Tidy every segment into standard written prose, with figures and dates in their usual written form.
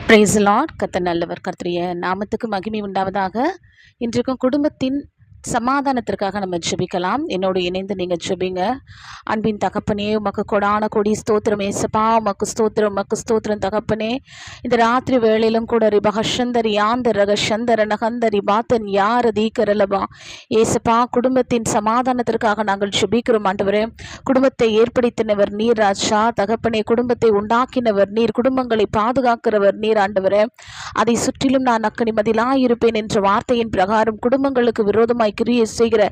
Price Lord. கர்த்தர் நல்லவர். கர்த்தருடைய நாமத்துக்கு மகிமை உண்டாவதாக. இன்றைக்கும் குடும்பத்தின் சமாதானத்திற்காக நம்ம ஜெபிக்கலாம். என்னோடு இணைந்து நீங்கள் ஜெபிங்க. அன்பின் தகப்பனே, உமக்கு கொடான கொடி ஸ்தோத்திரம் ஏசப்பா. உமக்கு ஸ்தோத்திரம், உமக்கு ஸ்தோத்திரம் தகப்பனே. இந்த ராத்திரி வேளையிலும் கூட ரிபகஷந்தரி யாந்தர் ரகஷந்தர நகந்தரி பாத்தன் யார் தீக்கரலபா ஏசப்பா. குடும்பத்தின் சமாதானத்திற்காக நாங்கள் ஜெபிக்கிறோம் ஆண்டவரே. குடும்பத்தை ஏற்படுத்தினவர் நீர் ராஜா தகப்பனே. குடும்பத்தை உண்டாக்கினவர் நீர். குடும்பங்களை பாதுகாக்கிறவர் நீர் ஆண்டவரே. அதை சுற்றிலும் நான் அக்கனி மதிலாயிருப்பேன் என்ற வார்த்தையின் பிரகாரம் குடும்பங்களுக்கு விரோதமாய் கிரியை செய்கிற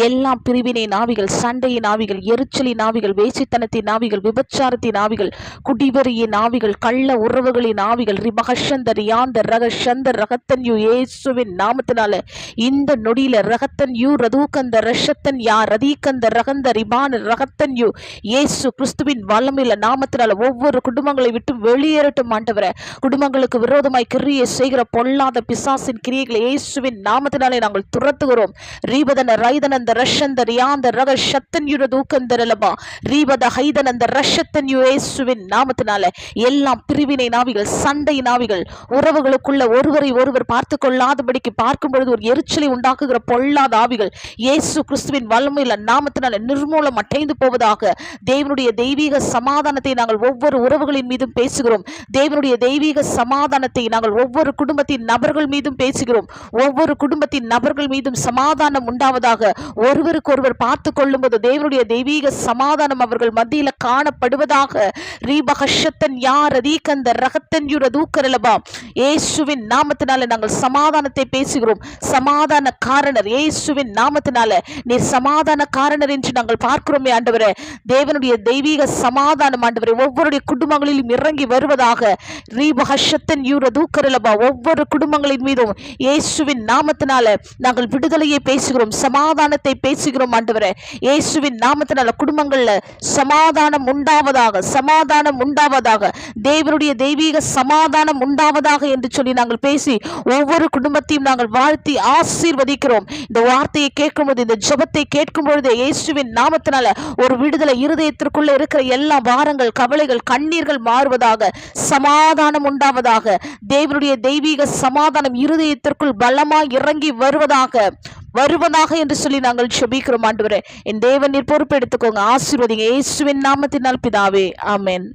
எல்லா பிரிவினை ஆவிகள், சண்டையின் ஆவிகள், எரிச்சலின் ஆவிகள், வேசித்தனத்தின் ஆவிகள், விபச்சாரத்தின் ஆவிகள், குடிவரியின் ஆவிகள், கள்ள உறவுகளின் ஆவிகள், ரிமகஷந்தர் யாந்தர் ரகஷந்தர் ரகத்தன் யூ இயேசுவின் நாமத்தினால இந்த நொடியில ரகத்தன் யூ ரதூகந்த ரஷத்தன் யா ரதீகந்த ரகந்த ரிபான ரகத்தன் யூ இயேசு கிறிஸ்துவின் வல்லமையில நாமத்தினால ஒவ்வொரு குடும்பங்களை விட்டு வெளியேறட்டும் ஆண்டவரே. குடும்பங்களுக்கு விரோதமாய் கிரியை செய்கிற பொல்லாத பிசாசின் கிரியைகளை இயேசுவின் நாமத்தினாலே நாங்கள் துரத்துகிறோம். ரீபதன ரைதனந்த ரஷந்தர் யாந்தர் ரக சத்தன் யுர தூக்கந்தரலபா ரீபத ஹைதனந்த ரஷத்தன் யு இயேசுவின் நாமத்தினால எல்லாம் பிரிவினை நாவிகள், சண்டை நாவிகள், உறவுகளுக்குள்ள ஒருவரை ஒருவர் பார்த்து கொள்ளாதபடிக்கு பார்க்கும் பொழுது ஒரு எரிச்சலை உண்டாக்குகிற பொல்லாத ஆவிகள் இயேசு கிறிஸ்துவின் வல்லமையில நாமத்தினால நிர்மூலம் அடைந்து போவதாக. தேவனுடைய தெய்வீக சமாதானத்தை நாங்கள் ஒவ்வொரு உறவுகளின் மீதும் பேசுகிறோம். தேவனுடைய தெய்வீக சமாதானத்தை நாங்கள் ஒவ்வொரு குடும்பத்தின் நபர்கள் மீதும் பேசுகிறோம். ஒவ்வொரு குடும்பத்தின் நபர்கள் மீதும் சமாதானம் உண்டாவதாக. ஒருவருக்கு ஒருவர் பார்த்து கொள்ளும் போது தேவனுடைய தெய்வீக சமாதானம் அவர்கள் மத்தியில காணப்படுவதாக. ரீபகஷத்தன் யார் அதீகந்த ரகத்தன் யுர தூக்கரலபா இயேசுவின் நாமத்தினால நாங்கள் சமாதானத்தை பேசுகிறோம். சமாதான காரணர் இயேசுவின் நாமத்தினால நீர் சமாதான காரணர் என்று நாங்கள் பார்க்கிறோமே ஆண்டவரே. தேவனுடைய தெய்வீக சமாதானம் ஆண்டவரே ஒவ்வொருடைய குடும்பங்களிலும் இறங்கி வருவதாக. ரீபகஷத்தன் யுர தூக்கரலபா ஒவ்வொரு குடும்பங்களின் மீதும் இயேசுவின் நாமத்தினால நாங்கள் விடுதலையை பேசுகிறோம், சமாதானத்தை பேசுகிறோம் ஆண்டவரே. இயேசுவின் நாமத்தினால குடும்பங்கள்ல சமாதானம் உண்டாவதாக, சமாதானம் உண்டாவதாக, தேவனுடைய தெய்வீக சமாதானம் உண்டாவதாக என்று சொல்லி நாங்கள் பேசி ஒவ்வொரு குடும்பத்தையும் நாங்கள் வாழ்த்தி ஆசீர்வதிக்கிறோம். இந்த வார்த்தையை கேட்கும்போது, இந்த ஜெபத்தை கேட்கும் பொழுது இயேசுவின் நாமத்தினால ஒரு விடுதலை இருதயத்திற்குள்ள இருக்கிற எல்லா பாரங்கள், கவலைகள், கண்ணீர்கள் மாறுவதாக. சமாதானம் உண்டாவதாக. தேவனுடைய தெய்வீக சமாதானம் இருதயத்திற்குள் பலமாய் இறங்கி வருவதாக என்று சொல்லி நாங்கள் ஜெபிக்கிறோம் ஆண்டவரே. என் தேவன் நீர் பொறுப்பு எடுத்துக்கோங்க, ஆசீர்வதிங்க இயேசுவின் நாமத்தினால் பிதாவே, ஆமென்.